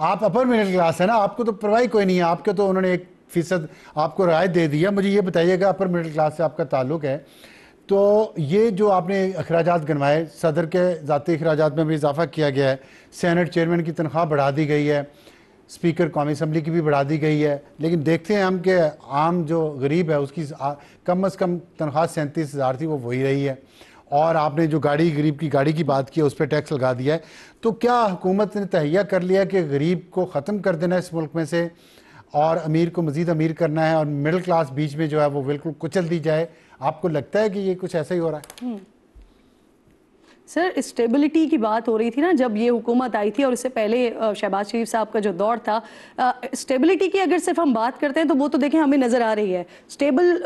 आप upper middle class है ना, आपको तो परवाही कोई नहीं है, आपके तो उन्होंने 1% आपको राहत दे दिया। मुझे ये बताइएगा, अपर मिडिल क्लास से आपका ताल्लुक है, तो ये जो आपने अखराजात गिनवाए, सदर के ज़ाती अखराजात में भी इजाफा किया गया है, सेनेट चेयरमैन की तनख्वाह बढ़ा दी गई है, स्पीकर कौमी असम्बली की भी बढ़ा दी गई है, लेकिन देखते हैं हम कि आम जो गरीब है उसकी कम अज़ कम तनख्वाह 37,000 थी, वो वही रही है। और आपने जो गाड़ी, गरीब की गाड़ी की बात की है, उस पर टैक्स लगा दिया है। तो क्या हुकूमत ने तहैया कर लिया कि गरीब को ख़त्म कर देना है इस मुल्क में से और अमीर को मज़ीद अमीर करना है और मिडिल क्लास बीच में जो है वो बिल्कुल कुचल दी जाए? आपको लगता है कि ये कुछ ऐसा ही हो रहा है? सर, स्टेबिलिटी की बात हो रही थी ना जब ये हुकूमत आई थी, और इससे पहले शहबाज शरीफ साहब का जो दौर था, स्टेबिलिटी की अगर सिर्फ हम बात करते हैं तो वो तो देखें हमें नज़र आ रही है, स्टेबल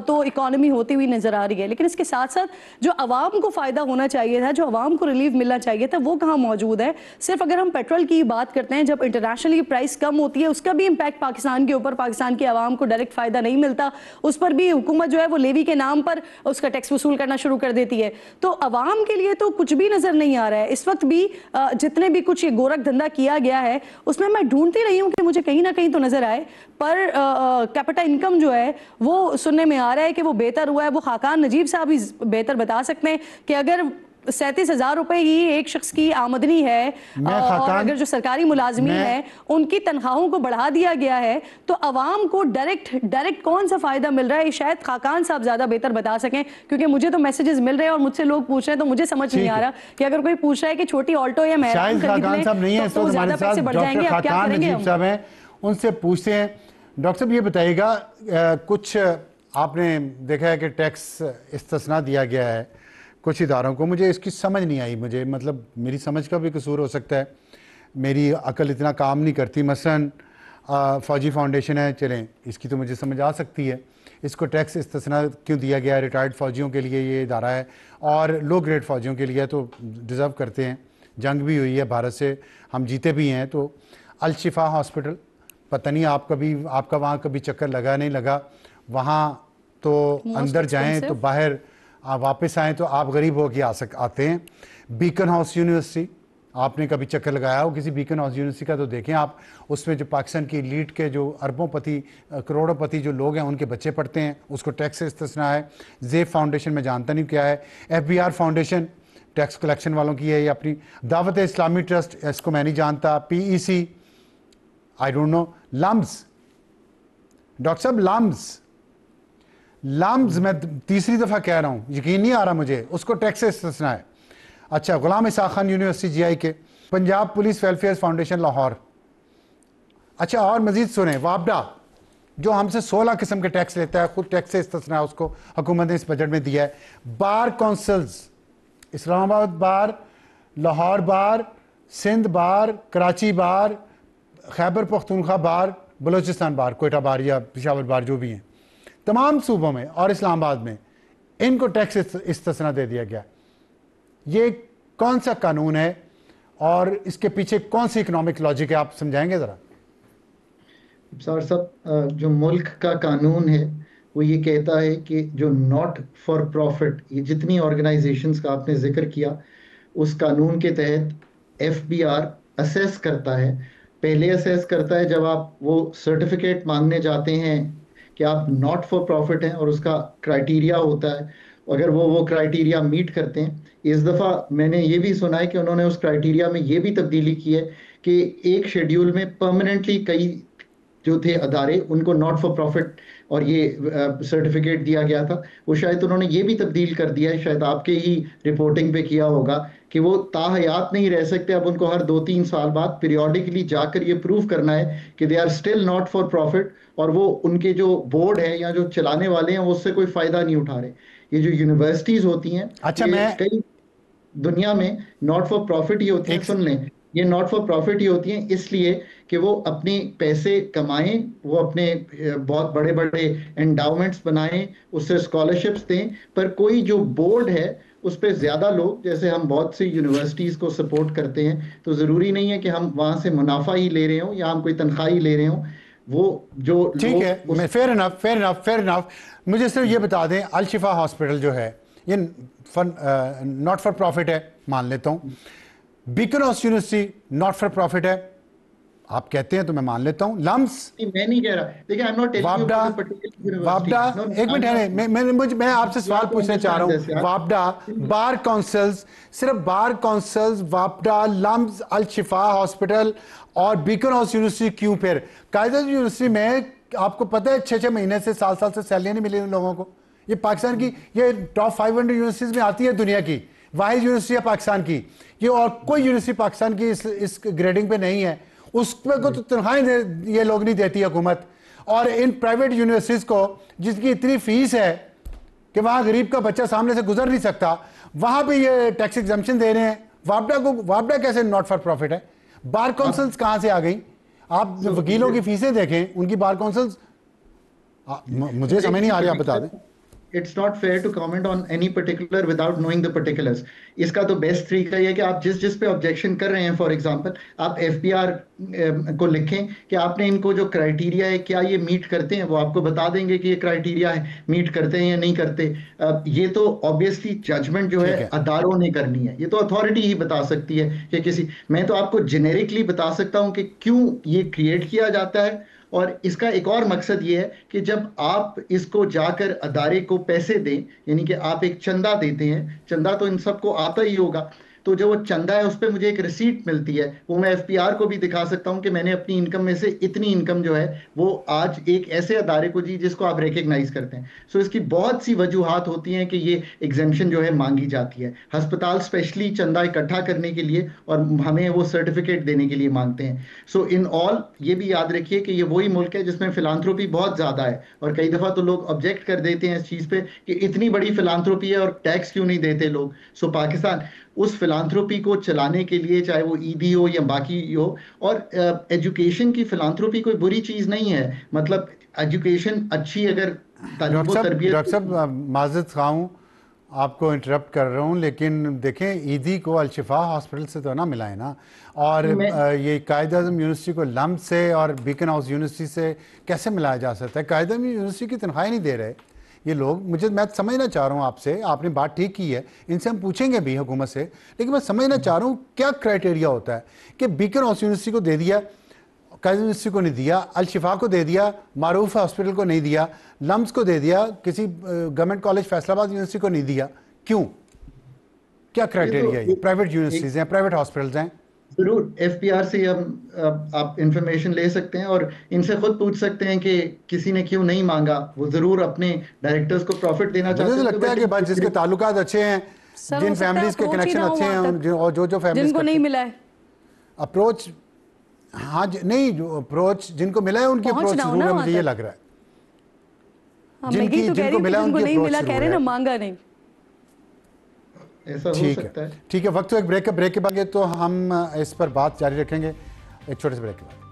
तो इकॉनमी होती हुई नज़र आ रही है, लेकिन इसके साथ साथ जो आवाम को फ़ायदा होना चाहिए था, जो आवाम को रिलीफ मिलना चाहिए था, वो कहाँ मौजूद है। सिर्फ अगर हम पेट्रोल की बात करते हैं, जब इंटरनेशनली प्राइस कम होती है उसका भी इम्पैक्ट पाकिस्तान के ऊपर, पाकिस्तान की आवाम को डायरेक्ट फ़ायदा नहीं मिलता, उस पर भी हुकूमत जो है वो लेवी के नाम पर उसका टैक्स वसूल करना शुरू कर देती है। तो आवाम के लिए तो कुछ भी नजर नहीं आ रहा है इस वक्त भी। जितने भी कुछ ये गोरख धंधा किया गया है उसमें मैं ढूंढती रही हूं कि मुझे कहीं ना कहीं तो नजर आए, पर कैपिटा इनकम जो है वो सुनने में आ रहा है कि वो बेहतर हुआ है। वो खाकान नजीब साहब भी बेहतर बता सकते हैं कि अगर 37,000 रुपए ही एक शख्स की आमदनी है और अगर जो सरकारी मुलाजमीन है उनकी तनख्वाहों को बढ़ा दिया गया है तो अवाम को डायरेक्ट कौन सा फायदा मिल रहा है, शायद खाकान साहब ज्यादा बेहतर बता सकें, क्योंकि मुझे तो मैसेजेस मिल रहे हैं और मुझसे लोग पूछ रहे हैं, तो मुझे समझ नहीं आ रहा कि अगर कोई पूछ रहा है कि छोटी ऑल्टो या महरान खरीद लें तो ज्यादा पैसे बढ़ जाएंगे, आप क्या करेंगे? उनसे पूछते हैं। डॉक्टर साहब ये बताइएगा, कुछ आपने देखा है कि टैक्स इस्तिस्ना दिया गया है कुछ इदारों को, मुझे इसकी समझ नहीं आई। मुझे मतलब मेरी समझ का भी कसूर हो सकता है, मेरी अकल इतना काम नहीं करती। मसलन फ़ौजी फाउंडेशन है, चलें इसकी तो मुझे समझ आ सकती है, इसको टैक्स इस्तिस्ना क्यों दिया गया है? रिटायर्ड फ़ौजियों के लिए ये इदारा है और लो ग्रेड फ़ौजियों के लिए तो डिज़र्व करते हैं, जंग भी हुई है भारत से, हम जीते भी हैं। तो अल शिफा हॉस्पिटल, पता नहीं आपका वहाँ कभी चक्कर लगा नहीं लगा, वहाँ तो अंदर जाएँ तो बाहर आप वापस आएँ तो आप गरीब हो के आते हैं। बीकन हाउस यूनिवर्सिटी, आपने कभी चक्कर लगाया हो किसी बीकन हाउस यूनिवर्सिटी का, तो देखें आप, उसमें जो पाकिस्तान की लीड के जो अरबोंपति करोड़ोंपति जो लोग हैं उनके बच्चे पढ़ते हैं, उसको टैक्स से इस्तिस्ना है। जेब फाउंडेशन में जानता नहीं क्या है। FBR फाउंडेशन टैक्स कलेक्शन वालों की है, ये अपनी दावत इस्लामी ट्रस्ट, इसको मैं नहीं जानता। PEC, I don't know. LUMS, doctor साहब लम्स मैं तीसरी दफ़ा कह रहा हूँ, यकीन नहीं आ रहा मुझे, उसको टैक्स से इस्तिस्ना है। अच्छा, गुलाम इसाक खान यूनिवर्सिटी GI के, Punjab police welfare foundation Lahore. अच्छा, और मजीद सुने, वापडा जो हमसे 16 किस्म के टैक्स लेता है, खुद टैक्स से इस्तिस्ना है, उसको हुकूमत ने इस बजट में दिया है। बार काउंसिल्स, इस्लामाबाद बार, लाहौर बार, सिंध बार, कराची बार, खैबर पख्तूनख्वा बार, बलोचिस्तान बार, कोयटा बार या पेशावर बार, जो भी हैं, तमाम सूबों में और इस्लामाबाद में इनको टैक्स इस्तिस्ना दे दिया गया। ये कौन सा कानून है और इसके पीछे कौन सी इकोनॉमिक लॉजिक है, आप समझाएंगे ज़रा? सर सब जो मुल्क का कानून है वो ये कहता है कि जो नॉट फॉर प्रॉफिट, ये जितनी ऑर्गेनाइजेशंस का आपने जिक्र किया, उस कानून के तहत FBR असेस करता है। पहले असेस करता है जब आप वो सर्टिफिकेट मांगने जाते हैं कि आप नॉट फॉर प्रॉफिट हैं, और उसका क्राइटेरिया होता है, अगर वो क्राइटेरिया मीट करते हैं। इस दफ़ा मैंने ये भी सुना है कि उन्होंने उस क्राइटेरिया में ये भी तब्दीली की है कि एक शेड्यूल में परमानेंटली कई जो थे अदारे, उनको नॉट फॉर प्रॉफिट और ये सर्टिफिकेट दिया गया था, वो शायद उन्होंने ये भी तब्दील कर दिया है, शायद आपके ही रिपोर्टिंग पे किया होगा, कि वो ताहयात नहीं रह सकते। अब उनको हर 2-3 साल बाद पीरियोडिकली जाकर ये प्रूव करना है कि they are still not for profit, और वो उनके जो बोर्ड है या जो चलाने वाले हैं वो उससे कोई फायदा नहीं उठा रहे। ये जो यूनिवर्सिटीज होती हैं, अच्छा, कई दुनिया में नॉट फॉर प्रॉफिट ही होती हैं। सुन लें, ये नॉट फॉर प्रॉफिट ही होती हैं इसलिए कि वो अपने पैसे कमाएं, वो अपने बहुत बड़े बड़े एंडाउमेंट्स बनाएं, उससे स्कॉलरशिप्स दें, पर कोई जो बोर्ड है उस पर ज्यादा लोग, जैसे हम बहुत सी यूनिवर्सिटीज को सपोर्ट करते हैं, तो जरूरी नहीं है कि हम वहां से मुनाफा ही ले रहे हो या हम कोई तनख्वाह ही ले रहे हो। वो जो ठीक है, मैं फेयर इनफ। मुझे सिर्फ ये बता दें, अल शिफा हॉस्पिटल जो है ये नॉट फॉर प्रॉफिट है, मान लेता हूँ। Beacon house university not for profit है, आप कहते हैं तो मैं मान लेता हूं। लम्स, मैं नहीं कह रहा, देखिए I am not telling you वापडा, about a particular वापडा, university. एक मिनट है, मैं आपसे सवाल पूछना चाह रहा हूं। वापडा, बार काउंसिल्स, सिर्फ बार काउंसिल्स, वापडा, लम्स, अल शिफा हॉस्पिटल और बीकन हाउस यूनिवर्सिटी क्यों? फिर कायदा यूनिवर्सिटी में आपको पता है 6-6 महीने से, साल से सैलरी नहीं मिली उन लोगों को। ये पाकिस्तान की, ये टॉप 500 यूनिवर्सिटीज में आती है दुनिया की, वाहिद यूनिवर्सिटी है पाकिस्तान की ये, और कोई यूनिवर्सिटी पाकिस्तान की इस ग्रेडिंग पे नहीं है। उस पर को तो तनख्वाहें ये लोग नहीं देती हुकूमत। और इन प्राइवेट यूनिवर्सिटीज को जिसकी इतनी फीस है कि वहां गरीब का बच्चा सामने से गुजर नहीं सकता, वहां पे ये टैक्स एग्जम्पशन दे रहे हैं। वापडा कैसे नॉट फॉर प्रॉफिट है? बार काउंसिल्स कहां से आ गई? आप वकीलों की फीसें देखें, उनकी बार काउंसिल्स, मुझे समझ नहीं आ रही, आप बता दें। It's not fair to comment on any particular without knowing the particulars. इसका तो बेस्ट तरीका ये है कि आप जिस पे ऑब्जेक्शन कर रहे हैं, फॉर एग्जांपल आप एफबीआर को लिखें कि आपने इनको जो क्राइटेरिया है क्या ये मीट करते हैं, वो आपको बता देंगे कि ये क्राइटेरिया है, मीट करते हैं या नहीं करते। ये तो ऑब्वियसली जजमेंट जो है अदारों ने करनी है, ये तो अथॉरिटी ही बता सकती है कि किसी, मैं तो आपको जेनेरिकली बता सकता हूं कि क्यों ये क्रिएट किया जाता है। और इसका एक और मकसद ये है कि जब आप इसको जाकर अदारे को पैसे दें, यानी कि आप एक चंदा देते हैं, चंदा तो इन सबको आता ही होगा, तो जो वो चंदा है उस पर मुझे एक रिसीट मिलती है, वो मैं एफपीआर को भी दिखा सकता हूं कि मैंने अपनी इनकम में से इतनी इनकम जो है वो आज एक ऐसे अदारे को दी जिसको आप रिकग्नाइज करते हैं। सो इसकी बहुत सी वजूहात होती हैं कि ये एग्जेम्पशन जो है मांगी जाती है। अस्पताल स्पेशली चंदा इकट्ठा करने के लिए और हमें वो सर्टिफिकेट देने के लिए मांगते हैं। सो इन ऑल ये भी याद रखिए कि ये वही मुल्क है जिसमें फिलांथ्रोपी बहुत ज्यादा है, और कई दफा तो लोग ऑब्जेक्ट कर देते हैं इस चीज पे कि इतनी बड़ी फिलांथ्रोपी है और टैक्स क्यों नहीं देते लोग। सो पाकिस्तान उस फिलांथ्रोपी को चलाने के लिए, चाहे वो ईदी हो या बाकी हो, और एजुकेशन की फिलांथ्रोपी कोई बुरी चीज नहीं है। मतलब एजुकेशन अच्छी, अगर डॉक्टर साहब माजद खां हूं, आपको इंटरप्ट कर रहा हूं, लेकिन देखें ईदी को अलशिफा हॉस्पिटल से तो ना मिलाए ना, और ये कायद-ए-आज़म यूनिवर्सिटी को लम्ब से और बीकन हाउस यूनिवर्सिटी से कैसे मिलाया जा सकता है? कायद-ए-आज़म यूनिवर्सिटी की तनख्वाहें नहीं दे रहे ये लोग। मैं समझना चाह रहा हूँ आपसे, आपने बात ठीक की है, इनसे हम पूछेंगे भी हुकूमत से, लेकिन मैं समझना चाह रहा हूँ क्या क्राइटेरिया होता है कि बीकन हाउस यूनिवर्सिटी को दे दिया, कायद यूनिवर्सिटी को नहीं दिया, अल शिफा को दे दिया, मारूफ हॉस्पिटल को नहीं दिया, लम्स को दे दिया, किसी गवर्नमेंट कॉलेज फैसलाबाद यूनिवर्सिटी को नहीं दिया, क्यों? क्या क्राइटेरिया है? प्राइवेट यूनिवर्सिटीज हैं, प्राइवेट हॉस्पिटल्स हैं। जरूर एफपीआर से हम आप इंफॉर्मेशन ले सकते हैं और इनसे खुद पूछ सकते हैं कि किसी ने क्यों नहीं मांगा। वो जरूर अपने डायरेक्टर्स को प्रॉफिट देना चाहते हैं। मुझे लगता है कि बस जिसके ताल्लुकात अच्छे हैं, जिन फैमिलीज के कनेक्शन अच्छे हैं, और जो फैमिलीज जिनको नहीं मिला है अप्रोच, हाँ नहीं, जो अप्रोच जिनको मिला है उनकी अप्रोच जरूर है, मुझे ये लग रहा है। जिनको मिला उनकी अप्रोच कह रहे ना, मांगा नहीं। ऐसा हो सकता है। ठीक है, वक्त तो एक ब्रेक के बाद तो हम इस पर बात जारी रखेंगे, एक छोटे से ब्रेक के बाद।